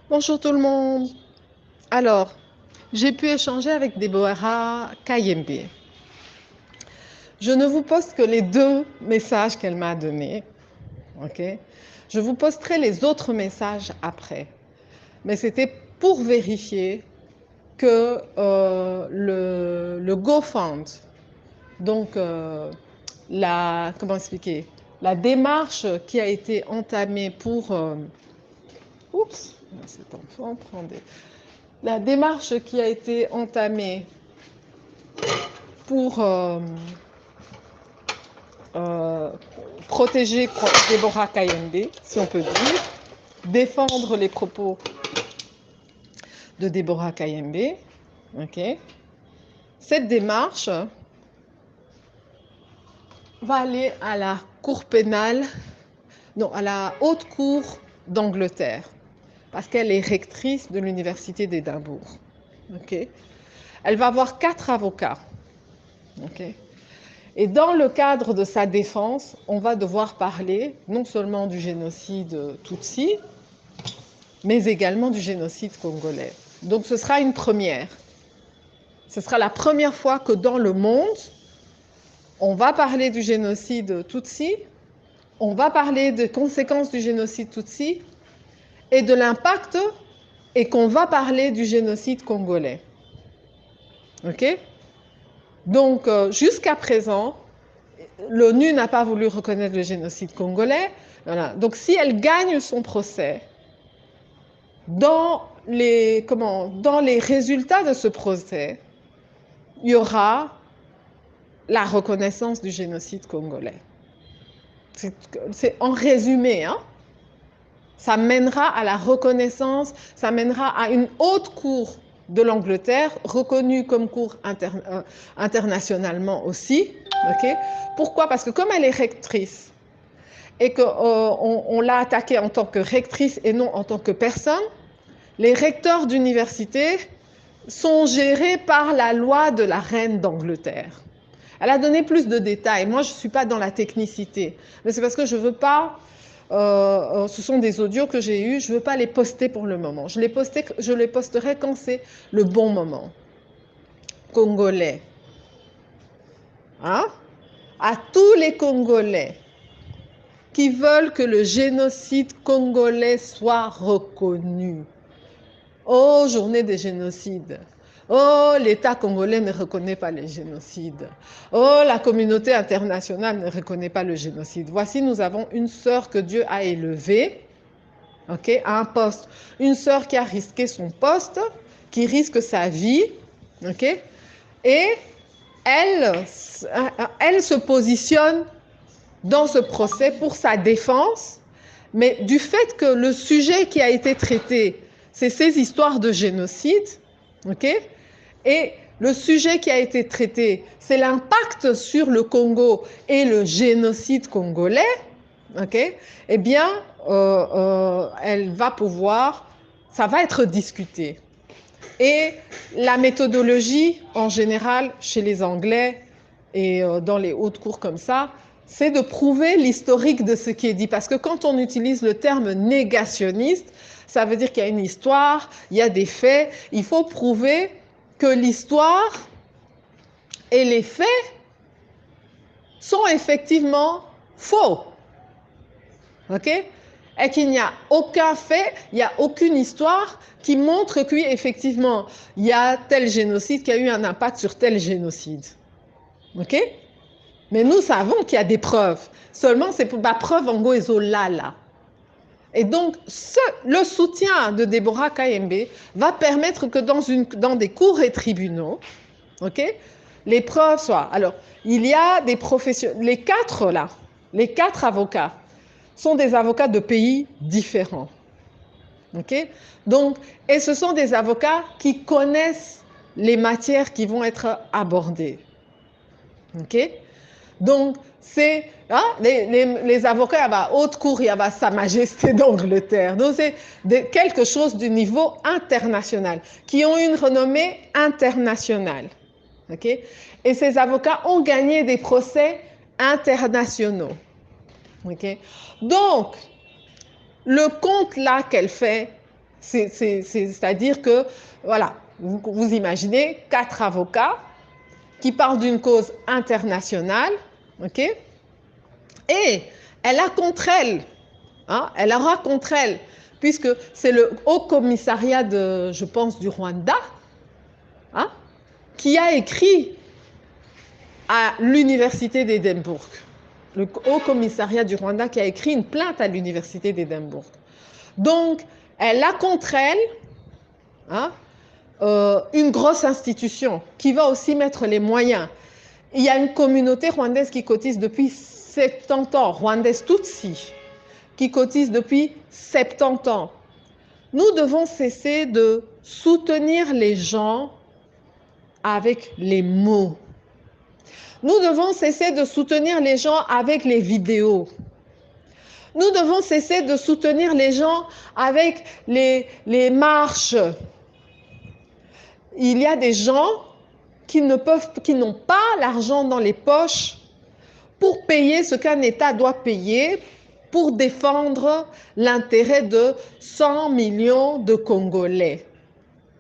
Bonjour tout le monde. Alors, j'ai pu échanger avec Deborah Kayembe. Je ne vous poste que les deux messages qu'elle m'a donnés. Ok? Je vous posterai les autres messages après. Mais c'était pour vérifier que le GoFund, donc comment expliquer, la démarche qui a été entamée pour oups, cet enfant prend des la démarche qui a été entamée pour euh, protéger Deborah Kayembe, si on peut dire, défendre les propos de Deborah Kayembe. Okay. Cette démarche va aller à la Cour pénale, non, à la Haute Cour d'Angleterre, parce qu'elle est rectrice de l'Université d'Édimbourg. Okay. Elle va avoir 4 avocats. Okay. Et dans le cadre de sa défense, on va devoir parler non seulement du génocide Tutsi, mais également du génocide congolais. Donc ce sera une première. Ce sera la première fois que dans le monde, on va parler du génocide Tutsi, on va parler des conséquences du génocide Tutsi et de l'impact, et qu'on va parler du génocide congolais. Ok? Donc jusqu'à présent, l'ONU n'a pas voulu reconnaître le génocide congolais. Voilà. Donc si elle gagne son procès, dans les résultats de ce procès, il y aura la reconnaissance du génocide congolais. C'est en résumé, hein. Ça mènera à la reconnaissance, ça mènera à une haute cour de l'Angleterre, reconnue comme cour internationalement aussi. Okay. Pourquoi? Parce que comme elle est rectrice et qu'on l'a attaquée en tant que rectrice et non en tant que personne, les recteurs d'université sont gérés par la loi de la reine d'Angleterre. Elle a donné plus de détails. Moi, je ne suis pas dans la technicité, mais c'est parce que je ne veux pas... ce sont des audios que j'ai eus, je ne veux pas les poster pour le moment. Je les posterai quand c'est le bon moment. Congolais. Hein? À tous les Congolais qui veulent que le génocide congolais soit reconnu. Oh, journée des génocides. Oh, l'État congolais ne reconnaît pas le génocide. Oh, la communauté internationale ne reconnaît pas le génocide. Voici, nous avons une sœur que Dieu a élevée, okay, à un poste. Une sœur qui a risqué son poste, qui risque sa vie, okay, et elle se positionne dans ce procès pour sa défense, mais du fait que le sujet qui a été traité, c'est ces histoires de génocide, ok? Et le sujet qui a été traité, c'est l'impact sur le Congo et le génocide congolais, ok? Eh bien, elle va pouvoir, ça va être discuté. Et la méthodologie, en général, chez les Anglais et dans les hautes cours comme ça, c'est de prouver l'historique de ce qui est dit. Parce que quand on utilise le terme négationniste, ça veut dire qu'il y a une histoire, il y a des faits. Il faut prouver que l'histoire et les faits sont effectivement faux. OK? Et qu'il n'y a aucun fait, il n'y a aucune histoire qui montre qu'effectivement, il y a tel génocide qui a eu un impact sur tel génocide. OK? Mais nous savons qu'il y a des preuves. Seulement, c'est pour la preuve en Goezola, là. Et donc, le soutien de Deborah Kayembe va permettre que dans des cours et tribunaux, okay, les preuves soient... Alors, il y a des professionnels... Les quatre avocats sont des avocats de pays différents. Okay? Donc, et ce sont des avocats qui connaissent les matières qui vont être abordées. Okay? Donc, c'est les avocats, il y a haute cour, il y a Sa Majesté d'Angleterre. Donc, c'est quelque chose du niveau international, qui ont une renommée internationale. Okay? Et ces avocats ont gagné des procès internationaux. Okay? Donc, le compte là qu'elle fait, C'est-à-dire que, voilà, vous imaginez 4 avocats qui parlent d'une cause internationale, ok? Et elle a contre elle, hein, elle aura contre elle, puisque c'est le Haut Commissariat je pense, du Rwanda, hein, qui a écrit à l'Université d'Édimbourg. Le Haut Commissariat du Rwanda qui a écrit une plainte à l'Université d'Édimbourg. Donc, elle a contre elle, hein, une grosse institution qui va aussi mettre les moyens. Il y a une communauté rwandaise qui cotise depuis 70 ans, rwandaise Tutsi, qui cotise depuis 70 ans. Nous devons cesser de soutenir les gens avec les mots. Nous devons cesser de soutenir les gens avec les vidéos. Nous devons cesser de soutenir les gens avec les marches. Il y a des gens qui n'ont pas l'argent dans les poches pour payer ce qu'un État doit payer pour défendre l'intérêt de 100 millions de Congolais.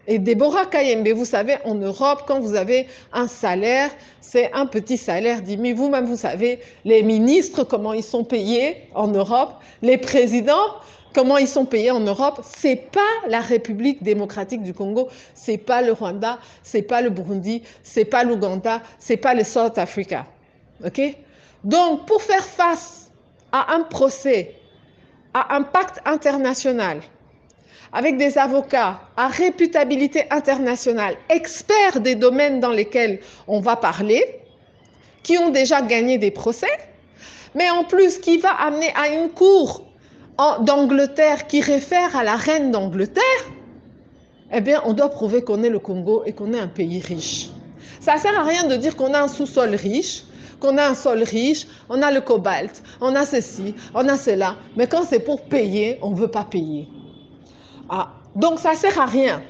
Et Deborah Kayembe, vous savez, en Europe, quand vous avez un salaire, c'est un petit salaire, 10 000. Vous-même, vous savez, les ministres, comment ils sont payés en Europe, les présidents, comment ils sont payés en Europe. Ce n'est pas la République démocratique du Congo, ce n'est pas le Rwanda, ce n'est pas le Burundi, ce n'est pas l'Ouganda, ce n'est pas le South Africa. OK? Donc, pour faire face à un procès, à un pacte international, avec des avocats à réputabilité internationale, experts des domaines dans lesquels on va parler, qui ont déjà gagné des procès, mais en plus qui va amener à une cour d'Angleterre qui réfère à la reine d'Angleterre, eh bien, on doit prouver qu'on est le Congo et qu'on est un pays riche. Ça ne sert à rien de dire qu'on a un sous-sol riche, qu'on a un sol riche, on a le cobalt, on a ceci, on a cela, mais quand c'est pour payer, on ne veut pas payer. Ah, donc ça ne sert à rien.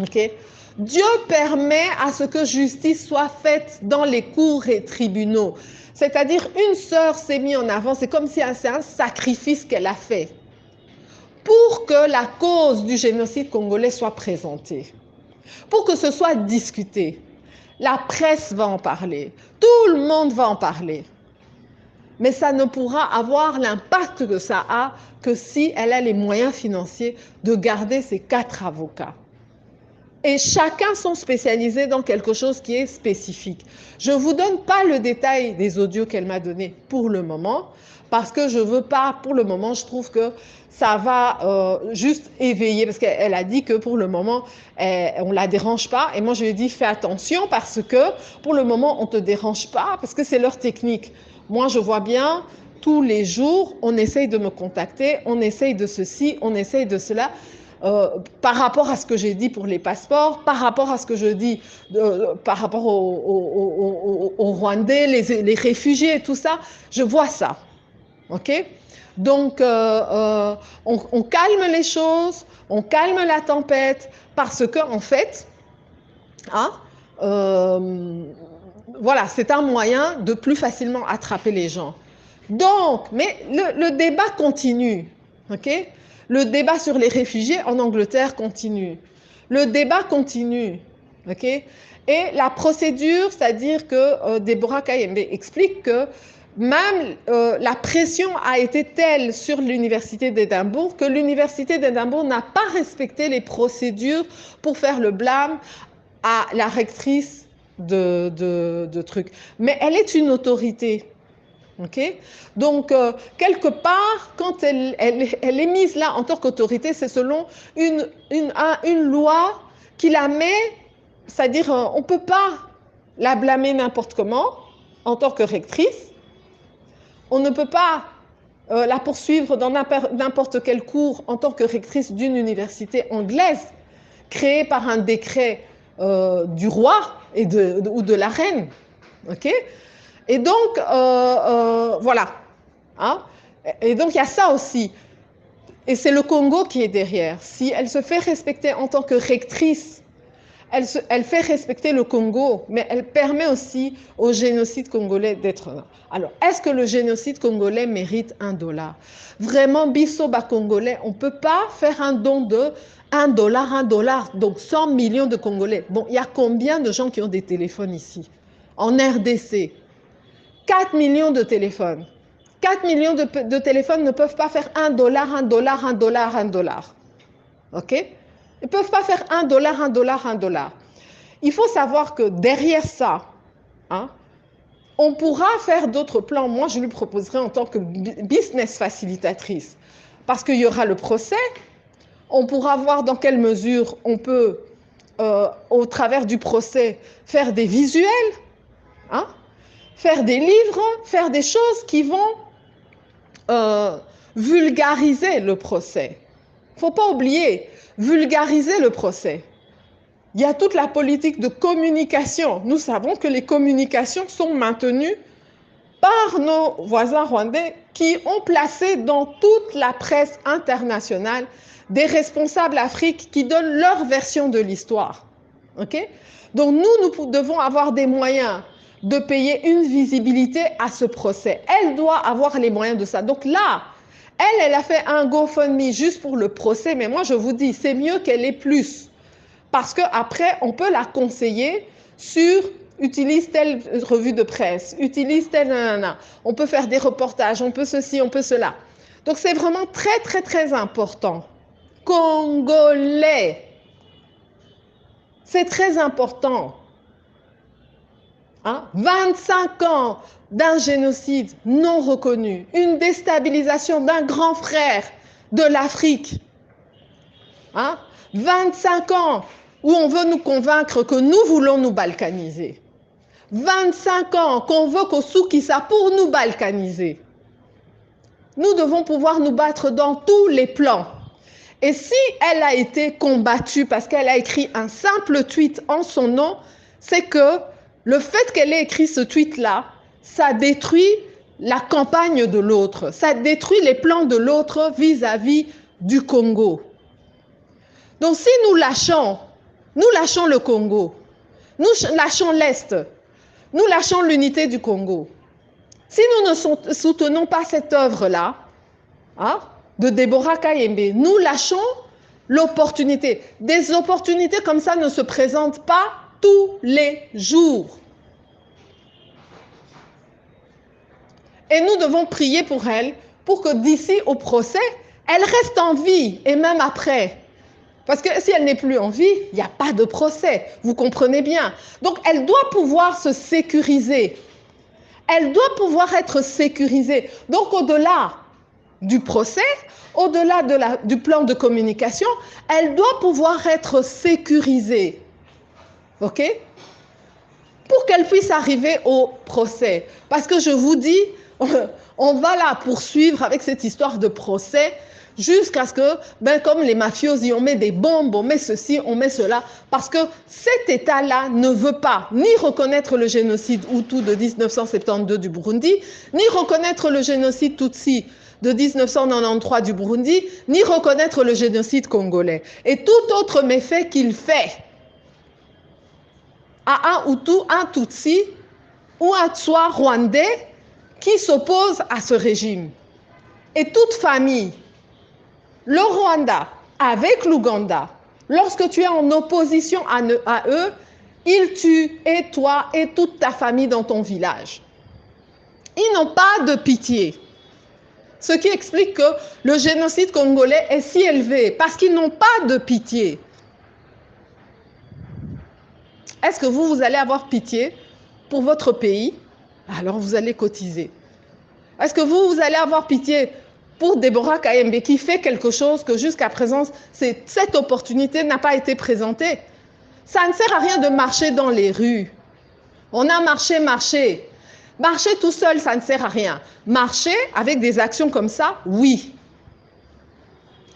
Okay? Dieu permet à ce que justice soit faite dans les cours et tribunaux. C'est-à-dire, une sœur s'est mise en avant, c'est comme si c'est un sacrifice qu'elle a fait pour que la cause du génocide congolais soit présentée, pour que ce soit discuté. La presse va en parler, tout le monde va en parler. Mais ça ne pourra avoir l'impact que ça a que si elle a les moyens financiers de garder ses 4 avocats. Et chacun sont spécialisés dans quelque chose qui est spécifique. Je ne vous donne pas le détail des audios qu'elle m'a donnés pour le moment, parce que je ne veux pas, pour le moment, je trouve que ça va juste éveiller, parce qu'elle a dit que pour le moment, on ne la dérange pas. Et moi, je lui ai dit, fais attention, parce que pour le moment, on ne te dérange pas, parce que c'est leur technique. Moi, je vois bien, tous les jours, on essaye de me contacter, on essaye de ceci, on essaye de cela, par rapport à ce que j'ai dit pour les passeports, par rapport à ce que je dis par rapport aux Rwandais, les réfugiés et tout ça, je vois ça. OK? Donc, on calme les choses, on calme la tempête, parce que, en fait, hein, voilà, c'est un moyen de plus facilement attraper les gens. Donc, mais le débat continue, ok? Le débat sur les réfugiés en Angleterre continue. Le débat continue, ok? Et la procédure, c'est-à-dire que Deborah Kayembe explique que même la pression a été telle sur l'université d'Édimbourg que l'université d'Édimbourg n'a pas respecté les procédures pour faire le blâme à la rectrice de trucs. Mais elle est une autorité. Okay? Donc, quelque part, quand elle est mise là en tant qu'autorité, c'est selon une loi qui la met, c'est-à-dire on ne peut pas la blâmer n'importe comment en tant que rectrice. On ne peut pas la poursuivre dans n'importe quel cours en tant que rectrice d'une université anglaise créée par un décret du roi ou de la reine. Okay? Et donc, voilà. Hein? Et donc, il y a ça aussi. Et c'est le Congo qui est derrière. Si elle se fait respecter en tant que rectrice, elle fait respecter le Congo, mais elle permet aussi au génocide congolais d'être là. Alors, est-ce que le génocide congolais mérite $1? Vraiment, Bissoba congolais, on ne peut pas faire un don de $1, donc 100 millions de Congolais. Bon, il y a combien de gens qui ont des téléphones ici? En RDC, 4 millions de téléphones. 4 millions de téléphones ne peuvent pas faire $1, $1. OK? Ils ne peuvent pas faire $1. Il faut savoir que derrière ça, hein, on pourra faire d'autres plans. Moi, je lui proposerai en tant que business facilitatrice. Parce qu'il y aura le procès. On pourra voir dans quelle mesure on peut, au travers du procès, faire des visuels, hein, faire des livres, faire des choses qui vont vulgariser le procès. Il ne faut pas oublier, vulgariser le procès. Il y a toute la politique de communication. Nous savons que les communications sont maintenues par nos voisins rwandais qui ont placé dans toute la presse internationale des responsables d'Afrique qui donnent leur version de l'histoire. Okay? Donc nous devons avoir des moyens de payer une visibilité à ce procès. Elle doit avoir les moyens de ça. Donc là, elle a fait un GoFundMe juste pour le procès, mais moi je vous dis, c'est mieux qu'elle ait plus. Parce qu'après, on peut la conseiller sur utilise telle revue de presse, utilise telle nanana. On peut faire des reportages, on peut ceci, on peut cela. Donc c'est vraiment très, très, très important. Congolais, c'est très important. Hein? 25 ans d'un génocide non reconnu, une déstabilisation d'un grand frère de l'Afrique. Hein? 25 ans où on veut nous convaincre que nous voulons nous balkaniser. 25 ans qu'on veut Kosukisa pour nous balkaniser. Nous devons pouvoir nous battre dans tous les plans. Et si elle a été combattue parce qu'elle a écrit un simple tweet en son nom, c'est que le fait qu'elle ait écrit ce tweet-là, ça détruit la campagne de l'autre, ça détruit les plans de l'autre vis-à-vis du Congo. Donc si nous lâchons le Congo, nous lâchons l'Est, nous lâchons l'unité du Congo. Si nous ne soutenons pas cette œuvre-là, hein, de Deborah Kayembe, nous lâchons l'opportunité. Des opportunités comme ça ne se présentent pas tous les jours. Et nous devons prier pour elle, pour que d'ici au procès, elle reste en vie, et même après. Parce que si elle n'est plus en vie, il n'y a pas de procès, vous comprenez bien. Donc elle doit pouvoir se sécuriser. Elle doit pouvoir être sécurisée. Donc au-delà du procès, au-delà du plan de communication, elle doit pouvoir être sécurisée. OK? Pour qu'elle puisse arriver au procès. Parce que je vous dis, on va la poursuivre avec cette histoire de procès jusqu'à ce que, ben, comme les mafiosi, on met des bombes, on met ceci, on met cela, parce que cet État-là ne veut pas ni reconnaître le génocide Hutu de 1972 du Burundi, ni reconnaître le génocide Tutsi de 1993 du Burundi, ni reconnaître le génocide congolais. Et tout autre méfait qu'il fait à un Hutu, un Tutsi ou un Tswa rwandais qui s'oppose à ce régime. Et toute famille, le Rwanda avec l'Ouganda, lorsque tu es en opposition à eux, ils tuent et toi et toute ta famille dans ton village. Ils n'ont pas de pitié. Ce qui explique que le génocide congolais est si élevé, parce qu'ils n'ont pas de pitié. Est-ce que vous allez avoir pitié pour votre pays? Alors vous allez cotiser. Est-ce que vous allez avoir pitié pour Deborah Kayembe qui fait quelque chose que jusqu'à présent, cette opportunité n'a pas été présentée? Ça ne sert à rien de marcher dans les rues. On a marché. Marcher tout seul, ça ne sert à rien. Marcher avec des actions comme ça, oui.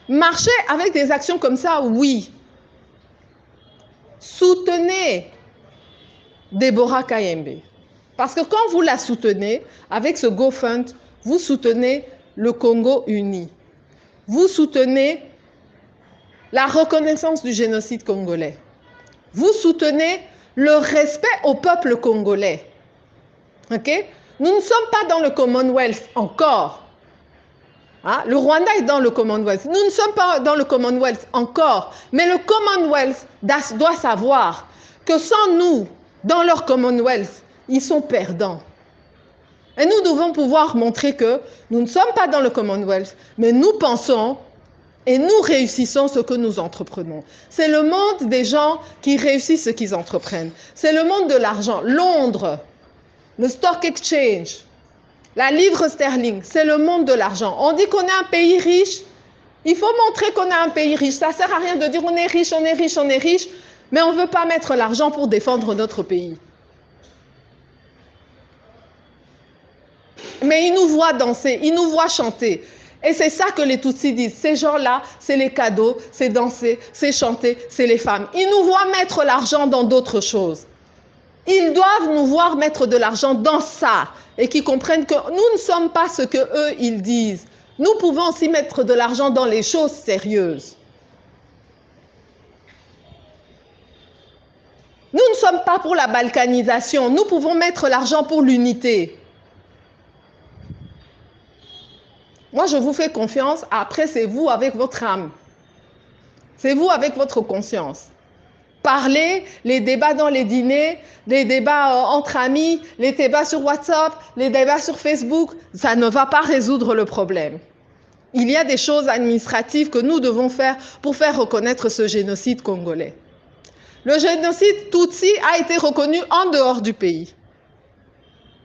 Marcher avec des actions comme ça, oui. Soutenez Deborah Kayembe. Parce que quand vous la soutenez, avec ce GoFund, vous soutenez le Congo uni. Vous soutenez la reconnaissance du génocide congolais. Vous soutenez le respect au peuple congolais. Okay? Nous ne sommes pas dans le Commonwealth encore. Hein? Le Rwanda est dans le Commonwealth. Nous ne sommes pas dans le Commonwealth encore. Mais le Commonwealth doit savoir que sans nous, dans leur Commonwealth, ils sont perdants. Et nous devons pouvoir montrer que nous ne sommes pas dans le Commonwealth, mais nous pensons et nous réussissons ce que nous entreprenons. C'est le monde des gens qui réussissent ce qu'ils entreprennent. C'est le monde de l'argent. Londres, le Stock Exchange, la livre sterling, c'est le monde de l'argent. On dit qu'on est un pays riche. Il faut montrer qu'on est un pays riche. Ça ne sert à rien de dire on est riche, on est riche, on est riche, mais on ne veut pas mettre l'argent pour défendre notre pays. Mais ils nous voient danser, ils nous voient chanter. Et c'est ça que les Tutsis disent. Ces gens-là, c'est les cadeaux, c'est danser, c'est chanter, c'est les femmes. Ils nous voient mettre l'argent dans d'autres choses. Ils doivent nous voir mettre de l'argent dans ça et qu'ils comprennent que nous ne sommes pas ce qu'eux, ils disent. Nous pouvons aussi mettre de l'argent dans les choses sérieuses. Nous ne sommes pas pour la balkanisation. Nous pouvons mettre l'argent pour l'unité. Moi, je vous fais confiance. Après, c'est vous avec votre âme. C'est vous avec votre conscience. Parler, les débats dans les dîners, les débats entre amis, les débats sur WhatsApp, les débats sur Facebook, ça ne va pas résoudre le problème. Il y a des choses administratives que nous devons faire pour faire reconnaître ce génocide congolais. Le génocide Tutsi a été reconnu en dehors du pays.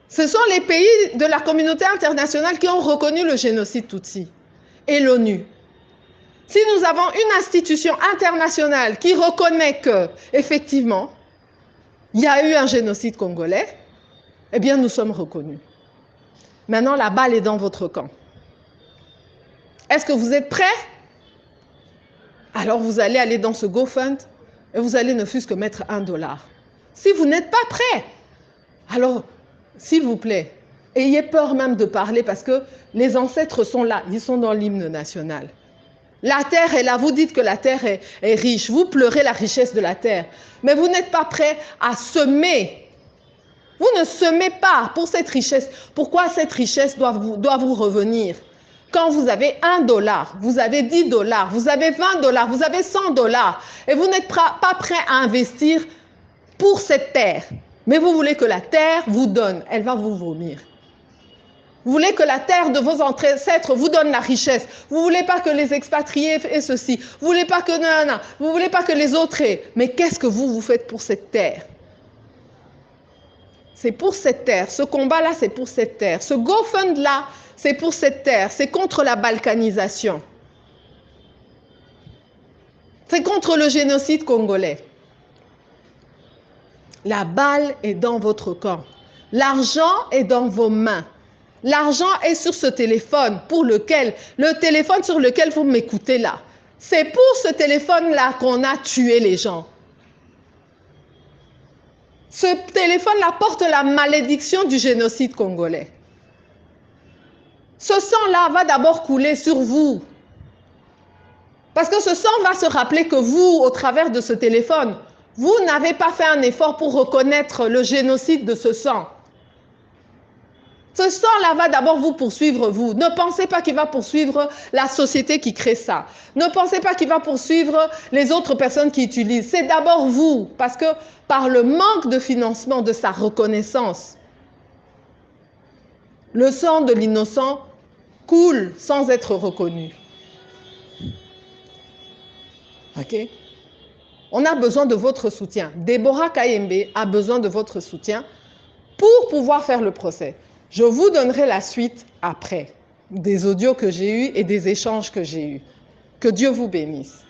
Ce sont les pays de la communauté internationale qui ont reconnu le génocide Tutsi et l'ONU. Si nous avons une institution internationale qui reconnaît que, effectivement, il y a eu un génocide congolais, eh bien, nous sommes reconnus. Maintenant, la balle est dans votre camp. Est-ce que vous êtes prêts? Alors, vous allez aller dans ce GoFund et vous allez ne fût-ce que mettre $1. Si vous n'êtes pas prêts, alors, s'il vous plaît, ayez peur même de parler parce que les ancêtres sont là, ils sont dans l'hymne national. La terre est là, vous dites que la terre est riche, vous pleurez la richesse de la terre, mais vous n'êtes pas prêt à semer. Vous ne semez pas pour cette richesse. Pourquoi cette richesse doit vous revenir? Quand vous avez $1, vous avez $10, vous avez $20, vous avez $100, et vous n'êtes pas prêt à investir pour cette terre, mais vous voulez que la terre vous donne, elle va vous vomir. Vous voulez que la terre de vos ancêtres vous donne la richesse. Vous ne voulez pas que les expatriés aient ceci. Vous ne voulez pas que vous ne voulez pas que les autres aient. Mais qu'est-ce que vous faites pour cette terre? C'est pour cette terre. Ce combat-là, c'est pour cette terre. Ce GoFund-là, c'est pour cette terre. C'est contre la balkanisation. C'est contre le génocide congolais. La balle est dans votre camp. L'argent est dans vos mains. L'argent est sur ce téléphone le téléphone sur lequel vous m'écoutez là. C'est pour ce téléphone-là qu'on a tué les gens. Ce téléphone-là porte la malédiction du génocide congolais. Ce sang-là va d'abord couler sur vous. Parce que ce sang va se rappeler que vous, au travers de ce téléphone, vous n'avez pas fait un effort pour reconnaître le génocide de ce sang. Ce sang-là va d'abord vous poursuivre, vous. Ne pensez pas qu'il va poursuivre la société qui crée ça. Ne pensez pas qu'il va poursuivre les autres personnes qui utilisent. C'est d'abord vous, parce que par le manque de financement de sa reconnaissance, le sang de l'innocent coule sans être reconnu. Ok? On a besoin de votre soutien. Deborah Kayembe a besoin de votre soutien pour pouvoir faire le procès. Je vous donnerai la suite après, des audios que j'ai eus et des échanges que j'ai eus. Que Dieu vous bénisse.